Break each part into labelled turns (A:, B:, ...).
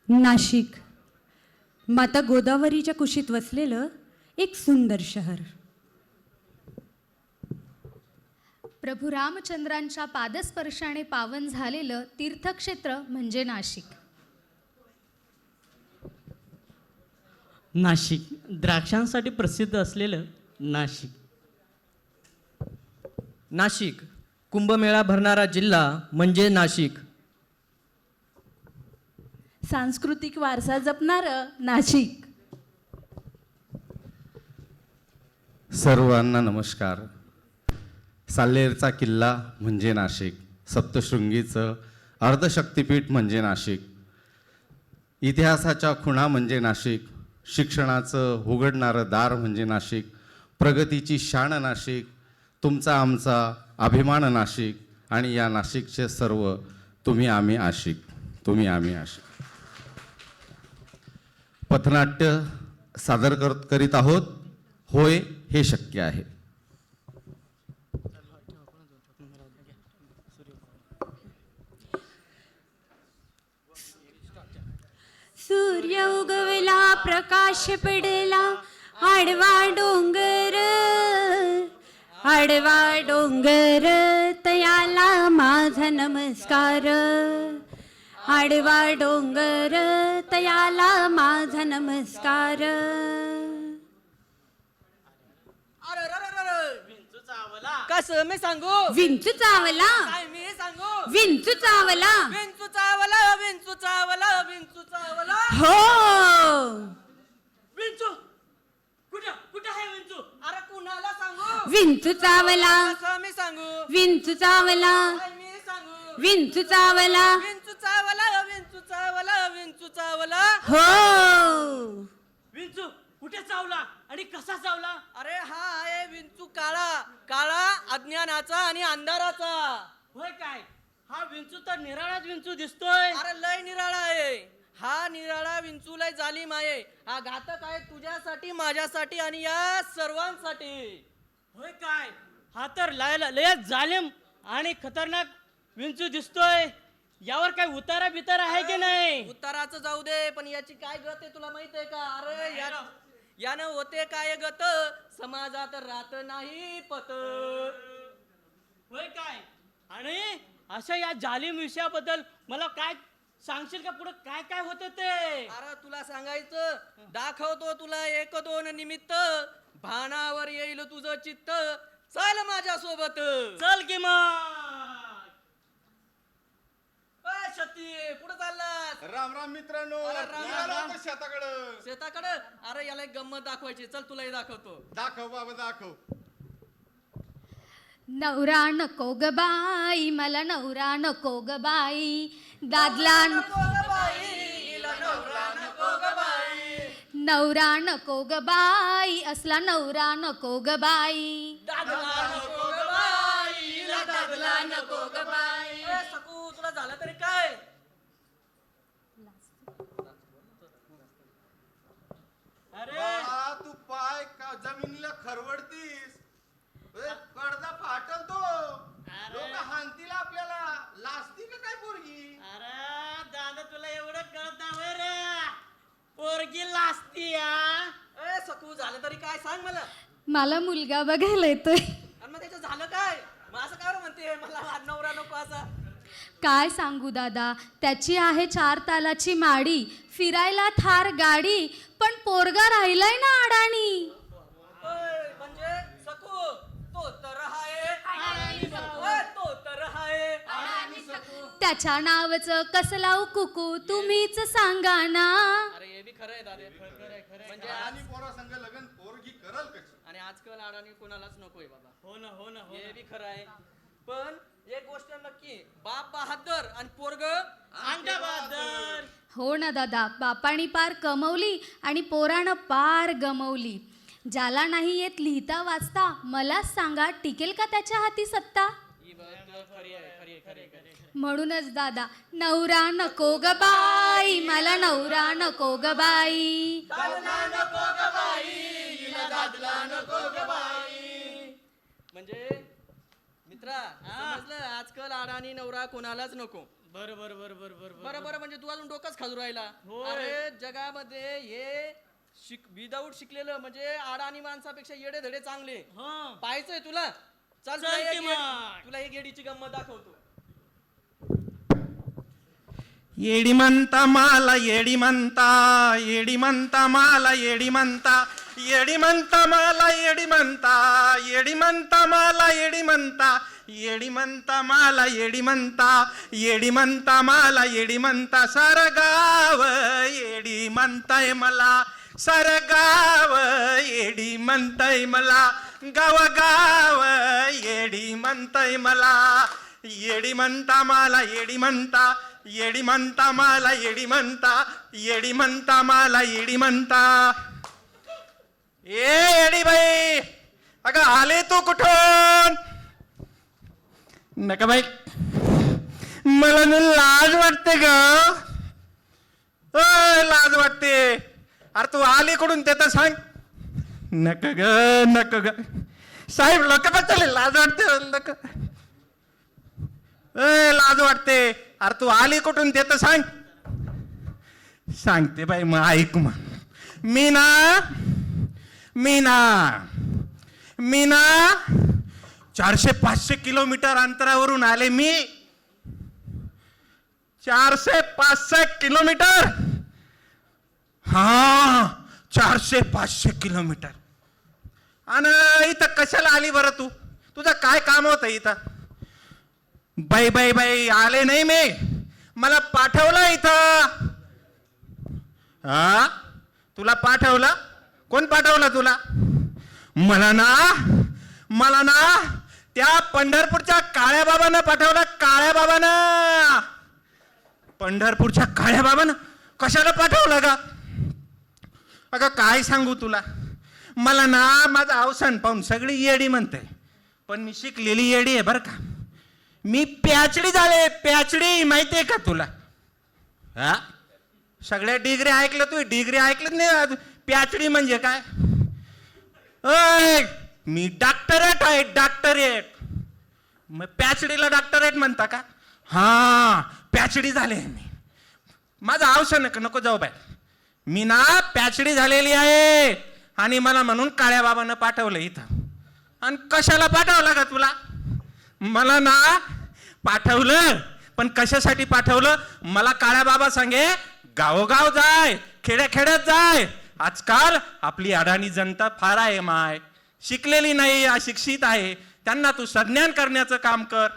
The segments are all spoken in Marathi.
A: नाशिक, माता गोदावरीच्या कुशीत वसलेलं एक सुंदर शहर.
B: प्रभू रामचंद्रांच्या पादस्पर्शाने पावन झालेलं तीर्थक्षेत्र म्हणजे नाशिक.
C: नाशिक, द्राक्षांसाठी प्रसिद्ध असलेलं नाशिक.
D: नाशिक, कुंभमेळा भरणारा जिल्हा म्हणजे नाशिक.
E: सांस्कृतिक वारसा जपणारं नाशिक.
F: सर्वांना नमस्कार. साल्हेरचा किल्ला म्हणजे नाशिक, सप्तशृंगीचं अर्धशक्तिपीठ म्हणजे नाशिक, इतिहासाच्या खुणा म्हणजे नाशिक, शिक्षणाचं उघडणारं दार म्हणजे नाशिक, प्रगतीची शान नाशिक, तुमचा आमचा अभिमान नाशिक, आणि या नाशिकचे सर्व तुम्ही आम्ही आशिक, तुम्ही आम्ही आशिक. पथनाट्य सादर करीत आहोत. होय, हे शक्य आहे.
A: सूर्य उगवला, प्रकाश पडला, आडवा डोंगर, आडवा डोंगर तयाला माझा नमस्कार, आडवा डोंगर तयाला माझा नमस्कार.
D: कसं मी सांगू?
A: विंचू चावला,
D: काय मी सांगू?
A: विंचू चावला.
D: विंचू चावला, विंचू चावला, विंचू चावला.
A: हो,
C: विंचू कुठं कुठं आहे विंचू?
D: अरे कुणाला सांगू?
A: विंचू चावला,
D: कसं मी सांगू?
A: विंचू चावला,
D: काय मी सांगू?
A: विंचू चावला.
D: विंचू चावला, विंचू चावला, विंचू चावला.
A: हो,
C: विंचू कुठे चावला आणि कसा चावला?
D: अरे हा आहे विंचू काळा, काळा अज्ञानाचा आणि अंधाराचा.
C: होय काय? हा विंचू तर निराळाच विंचू दिसतोय.
D: अरे लय निराळा आहे हा. निराळा विंचू लय जालिम आहे. हा घातक आहे तुझ्यासाठी, माझ्यासाठी आणि या सर्वांसाठी.
C: होय काय? हा तर लय जालिम आणि खतरनाक विंचू दिसतोय. यावर काय उतारा बितारा आहे की नाही?
D: उताराचं जाऊ दे, पण याची काय गत आहे तुला माहित आहे का? अरे यानं होते काय गत, समाजात राहत नाही पत.
C: होय काय? आणि अशा या जालिम विषयाबद्दल मला काय सांगशील का? पुढे काय काय होतं ते?
D: अरे तुला सांगायचं, दाखवतो तुला एक दोन निमित्त, भानावर येईल तुझं चित्त, चल माझ्या सोबत.
C: चल की मग.
D: शक्ती कुठं चालला?
F: राम राम मित्रांनो.
D: अरे राम राम.
F: शेताकडं
D: शेताकडं. अरे याला एक गंमत दाखवायची, चल तुलाही दाखवतो.
F: दाखव बाबा दाखव.
B: नवरा नको ग बाई, मला नवरा नको ग बाई, दादला नवरा नको ग बाई, असला नवरा नको ग बाई.
D: सकू तुला झालं तरी काय?
C: अरे
F: तू पाय का जमिनीला खरवडतीस, पडदा फाटल तो. लोक हानतील आपल्याला, लाजती का काय पोरगी?
C: अरे दादा, तुला एवढं कळत नाही रे? पोरगी लाजती या.
D: ए सकू झालं तरी काय सांग मला.
B: मला मुलगा बघायला येतोय.
D: आणि मग त्याचं झालं काय? मग असं काय म्हणते मला नवरा नको असा?
B: काय सांगू दादा, त्याची आहे 4 तालाची माडी, फिरायला थार गाडी, पण पोरगा राहिलाय ना अडाणी.
D: म्हणजे सकू तो तर आहे, तो तर आहे.
B: त्याच्या नावाचं कसं लावू कुकू, तुम्हीच सांगा ना.
D: अरे हे बी खरं आहे दादे. म्हणजे
F: आणि पोरा संग लग्न पोरगी करल कशी?
D: आणि आजकाल अडाणी कोणालाच नकोय बाबा.
C: हो ना, हो ना, हो
D: हे
C: ना.
D: बी खरं आहे. पण एक गोष्ट नक्की, बाप बहादर आणि पोरग अंडा.
B: हो ना दादा, बापानी पार कमवली आणि पोरानं पार गमवली. ज्याला नाही येत लिहिता वाचता, मलाच सांगा टिकेल का त्याच्या हाती सत्ता. म्हणूनच दादा, नवरा नको ग बाई, मला नवरा नको ग बाई.
D: म्हणजे मित्रा समजलं, आजकाल अडाणी नवरा कोणालाच नको.
C: बरं बरं बरं बरं बरं
D: बरं बरं म्हणजे तू अजून डोकंच खाजू राहिला.
C: होय.
D: अरे जगामध्ये हे विदाऊट शिकलेलं म्हणजे अडाणी माणसापेक्षा येडे धडे चांगले.
C: हा
D: पाहायचंय तुला? चल
C: चल की मग.
D: तुला एक येडीची गंमत दाखवतो.
G: येडी म्हणता मला येडी म्हणता, येडी म्हणता मला येडी म्हणता, येडी म्हणता मला येडी म्हणता, येडी म्हणता मला येडी म्हणता, येडी म्हणता मला येडी म्हणता, येडी म्हणता मला येडी म्हणता, सारं गाव येडी म्हणताय मला, सारं गाव येडी म्हणताय मला, गाव गाव येडी म्हणताय मला, येडी म्हणता मला येडी म्हणता, येडी म्हणता मला येडी म्हणता, येडी म्हणता मला येडी म्हणता. ए येडी बाई, अगं आले तू कुठून? नका बाई, मला ना लाज वाटते ग, लाज वाटते. अरे तू आली कुठून ते तर सांग. नका ग, नका ग साहेब, लोक बसले, लाज वाटते. नका, लाज वाटते. अरे तू आली कुठून ते तर सांग. सांगते बाई, मग ऐक. मग मी ना 400-500 किलोमीटर अंतरावरून आले मी. 400-500 किलोमीटर. हा 400-500 किलोमीटर. आणि इथं कशाला आली बरं तू? तुझं काय काम होतं इथं? बाई बाई बाई, आले नाही मी, मला पाठवलं इथं. हा तुला पाठवलं? कोण पाठवलं तुला? मला ना त्या पंढरपूरच्या काळ्या बाबानं पाठवलं. काळ्या बाबानं, पंढरपूरच्या काळ्या बाबानं कशाला पाठवलं का? अगं काय सांगू तुला, मला ना माझं अवसान पाहून सगळी येडी म्हणते, पण मी शिकलेली येडी आहे बरं का. मी पॅचडी झाले, पॅचडी, माहितीये का तुला? हा सगळ्या डिग्री ऐकलं तू, डिग्री ऐकलं नाही? पॅचडी म्हणजे काय? मी डॉक्टरेट आहे, डॉक्टरेट. मग पॅचडीला डॉक्टरेट म्हणता का? हा पॅचडी झाले मी. माझं अवसान नको जाऊ बाय, मी ना पॅचडी झालेली आहे. आणि मला म्हणून काळ्या बाबानं पाठवलं इथं. आणि कशाला पाठवलं का तुला? मला ना पाठवलं, पण कशासाठी पाठवलं? मला काळ्या बाबा सांगे गावोगाव जाय, खेड्याखेड्यात जाय. आजकाल आपली अडाणी जनता फार आहे माय, शिकलेली नाही, अशिक्षित आहे. त्यांना तू संज्ञान करण्याचं काम कर.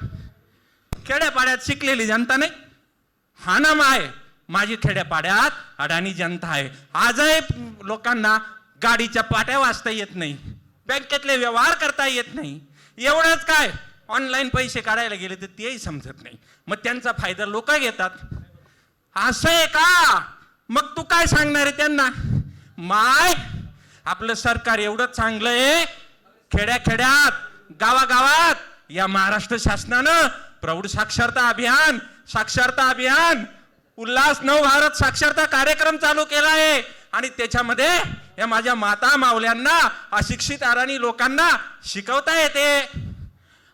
G: खेड्यापाड्यात शिकलेली जनता नाही. हा ना माय, माझी खेड्यापाड्यात अडाणी जनता आहे. आजही लोकांना गाडीच्या पाट्या वाचता येत नाही, बँकेतले व्यवहार करता येत नाही. एवढंच काय, ऑनलाईन पैसे काढायला गेले तर तेही समजत नाही. मग त्यांचा फायदा लोक घेतात. असं आहे का? मग तू काय सांगणार आहे त्यांना? माय आपलं सरकार एवढं चांगलं आहे, खेड्याखेड्यात गावागावात या महाराष्ट्र शासनानं प्रौढ साक्षरता अभियान, उल्हास नव भारत साक्षरता कार्यक्रम चालू केला आहे. आणि त्याच्यामध्ये या माझ्या माता मावल्यांना, अशिक्षित अडाणी लोकांना शिकवता येते.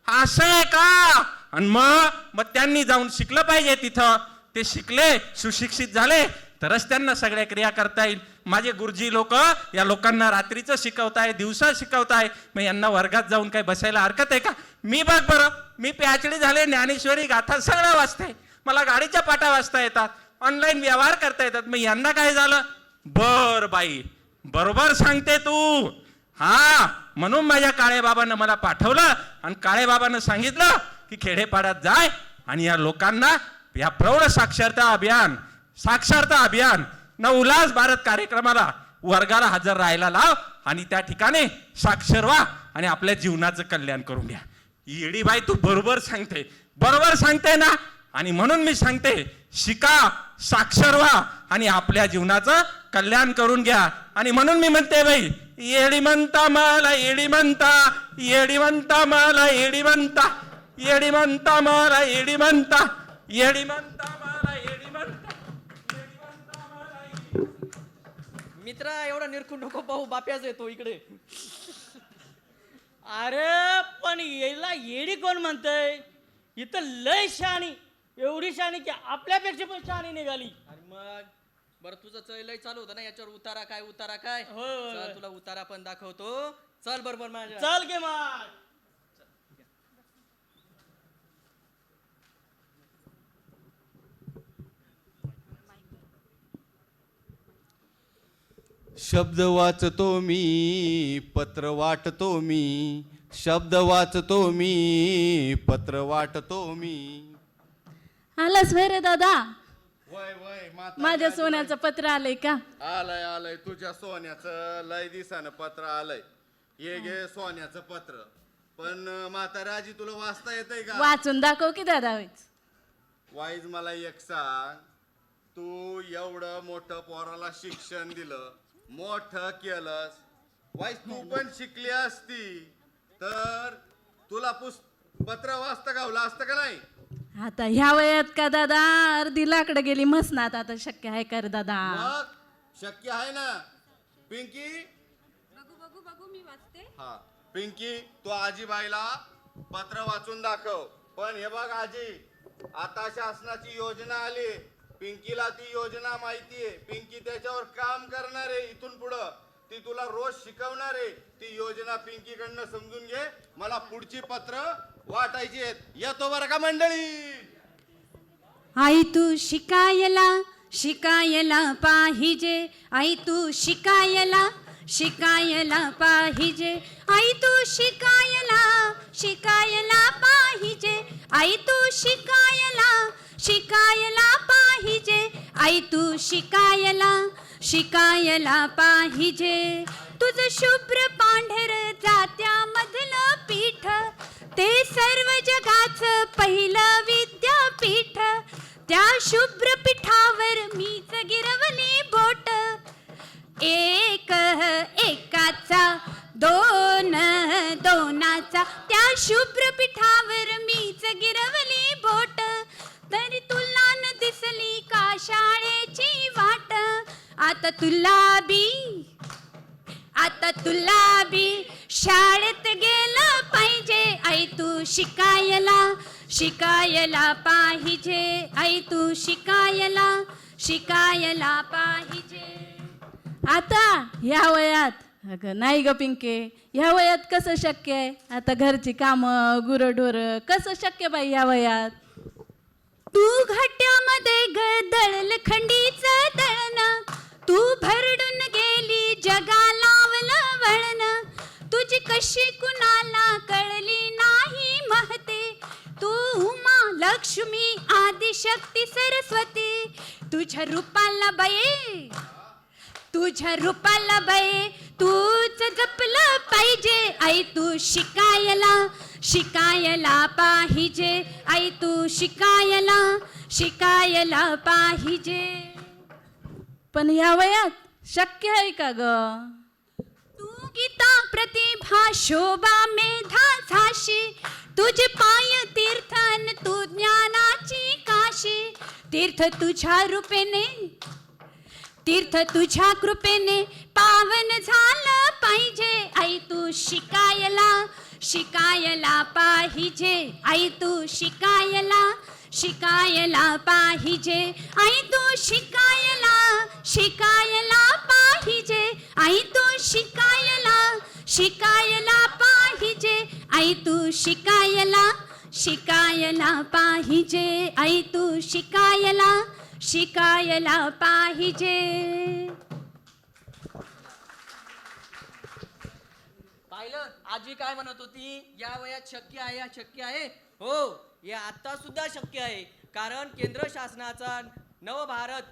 G: असं आहे का? आणि मग त्यांनी जाऊन शिकलं पाहिजे तिथं. ते शिकले, सुशिक्षित झाले तरच त्यांना सगळ्या क्रिया करता येईल. माझे गुरुजी लोक या लोकांना रात्रीचं शिकवताय, दिवसा शिकवताय. मग यांना वर्गात जाऊन काय बसायला हरकत आहे का? मी बघ बरं, मी पॅचडी झाले, ज्ञानेश्वरी गाथा सगळं वाचते, मला गाडीच्या पाट्या वाचता येतात, ऑनलाईन व्यवहार करता येतात. मग यांना काय झालं? बर बाई, बरोबर सांगते तू. हा म्हणून माझ्या काळ्या बाबानं मला पाठवलं. आणि काळ्या बाबानं सांगितलं की खेडेपाड्यात जाय आणि या लोकांना या प्रौढ साक्षरता अभियान न उल्हास भारत कार्यक्रमाला वर्गाला हजर राहायला लाव आणि त्या ठिकाणी साक्षर व्हा आणि आपल्या जीवनाचं कल्याण करून घ्या. येडी बाई, तू बरोबर सांगते ना. आणि म्हणून मी सांगते, शिका, साक्षर व्हा आणि आपल्या जीवनाचं कल्याण करून घ्या. आणि म्हणून मी म्हणते बाई, येडी म्हणता मला येडी म्हणता, येडी म्हणता मला येडी म्हणता, येडी म्हणता मला येडी म्हणता, येडी म्हणता मला येडी म्हणता.
D: मित्रा एवढा निरखून नको पाहू, बाप्याच येतो इकडे.
C: अरे पण याला येडी कोण म्हणतंय? इथं लय शाणी एवढी शहाणी की आपल्यापेक्षा पण शहाणी निघाली.
D: आणि मग बरं तुझं चैलय चालू होतं ना याच्यावर उतारा काय
C: होय, होय.
D: चल तुला उतारा पण दाखवतो. चल बरोबर माझ्या.
C: चल गे मग.
F: शब्द वाचतो मी, पत्र वाटतो मी, शब्द वाचतो मी, पत्र वाटतो मी.
E: आलास व्हय रे दादा?
F: वय वय
E: माझ्या सोन्याचं पत्र आलंय का?
F: आलंय आलंय, तुझ्या सोन्याचं लय दिसानं पत्र आलंय. हे घे सोन्याचं पत्र. पण म्हाताराजी तुला वाचता येतंय का?
E: वाचून दाखव की दादा.
F: वाईज मला एक सांग, तू एवढं मोठं पोराला शिक्षण दिलं, मोठं केलंस, वाईज तू पण शिकली असती तर तुला पत्र वाचता गावलं असतं का नाही?
E: आता ह्या वयात का दादा? अर्धी लाकडं गेली मसनात. आता शक्य आहे का रे दादा?
F: मग शक्य आहे ना. पिंकी,
A: बघू बघू बघू मी वाचते.
F: हा पिंकी, तू आजीबाईला पत्र वाचून दाखव. पण हे बघ आजी, आता शासनाची योजना आली, पिंकीला ती योजना माहितीये. पिंकी त्याच्यावर काम करणार आहे इथून पुढं. ती तुला रोज शिकवणार आहे. ती योजना पिंकीकडनं समजून घे. मला पुढची पत्र वाटायची आहेत. येतो बरं का मंडळी?
A: आई तू शिकायला शिकायला पाहिजे. आई तू शिकायला शिकायला पाहिजे. आई तू शिकायला शिकायला पाहिजे. आई तू शिकायला शिकायला पाहिजे. आई तू शिकायला शिकायला पाहिजे. तुझं शुभ्र पांढर जात्यामधलं पीठ, ते सर्व जगाचं पहिलं विद्यापीठ. त्या शुभ्र पीठावर मीच गिरवली बोट. एक एकाचा दोन दोनाचा, त्या शुभ्र पीठावर मीच गिरवली बोट. तरी तुला न दिसली का शाळेची वाट? आता तुला बी शाळेत गेलं पाहिजे. आई तू शिकायला शिकायला पाहिजे. आई तू शिकायला शिकायला पाहिजे.
E: आता ह्या वयात? अगं नाही ग पिंके, ह्या वयात कसं शक्य आहे? आता घरची कामं, गुरंढोरं, कसं शक्य बाई ह्या वयात?
A: तू घट्यामध्ये दळल खंडीचं दळण, तू भरडून गेली जगा लावलं वळण. तुझी कशी कुणाला कळली नाही महते. तू उमा लक्ष्मी आदिशक्ती सरस्वती. तुझ्या रूपाला बाये तूच जपलं पाहिजे. आई तू शिकायला शिकायला पाहिजे. आई तू शिकायला शिकायला पाहिजे.
E: पण ह्या वयात शक्य आहे का ग?
A: तू गीता प्रतिभा शोभा मेधा झाशी. तुझे पाय तीर्थन तू ज्ञानाची काशी. तीर्थ तुझ्या कृपेने पावन झालं पाहिजे. आई तू शिकायला शिकायला पाहिजे. आई तू शिकायला शिकायला पाहिजे. आई तू शिकायला शिकायला पाहिजे. आई तू शिकायला शिकायला पाहिजे. आई तू शिकायला शिकायला पाहिजे. आई तू शिकायला शिकायला पाहिजे.
D: पाहिलं आजी काय म्हणत होती? या वयात शक्य आहे, शक्य आहे. हो, हे आता सुद्धा शक्य आहे. कारण केंद्र शासनाचा नवभारत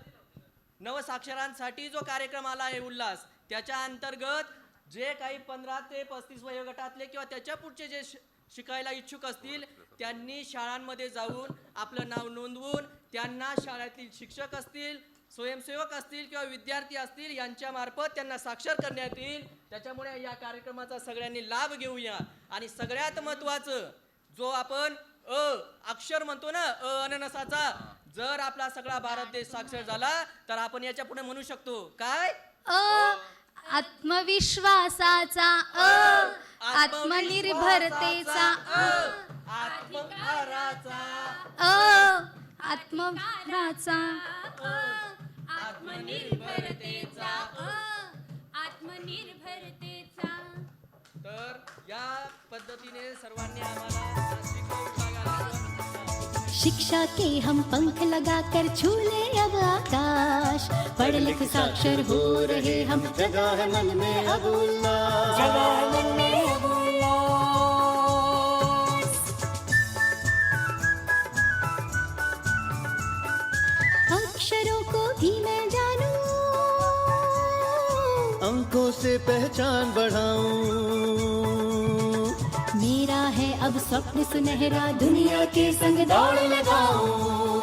D: नवसाक्षरांसाठी जो कार्यक्रम आला आहे उल्हास, त्याच्या अंतर्गत जे काही 15 ते 35 वयोगटातले किंवा त्याच्या पुढचे जे शिकायला इच्छुक असतील त्यांनी शाळांमध्ये जाऊन आपलं नाव नोंदवून त्यांना शाळेतील शिक्षक असतील, स्वयंसेवक असतील किंवा विद्यार्थी असतील यांच्या मार्फत त्यांना साक्षर करण्यात येईल. त्याच्यामुळे या कार्यक्रमाचा सगळ्यांनी लाभ घेऊया. आणि सगळ्यात महत्त्वाचं जो आपण अक्षर म्हणतो ना, अननसाचा, जर आपला सगळा भारत देश साक्षर झाला तर आपण याच्या पुढे म्हणू शकतो काय?
B: आत्मविश्वासाचा आत्मनिर्भरतेचा
D: आत्मभाराचा
B: आत्मविकाराचा
A: आत्मनिर्भरतेचा आत्मनिर्भरतेचा.
D: तर या पद्धतीने सर्वांनी आम्हाला नास्तिक विभागाला
H: शिक्षा के हम पंख लगाकर झूले अब आकाश, पढ़ लिख साक्षर हो रहे हम, जगा है मन में अब उल्लास, जगा है मन में अब उल्लास। अक्षरों को भी मैं जानूं,
I: अंकों से पहचान बढ़ाऊं,
H: मेरा है अब स्वप्न सुनहरा, दुनिया के संग दौड़ लगाऊं।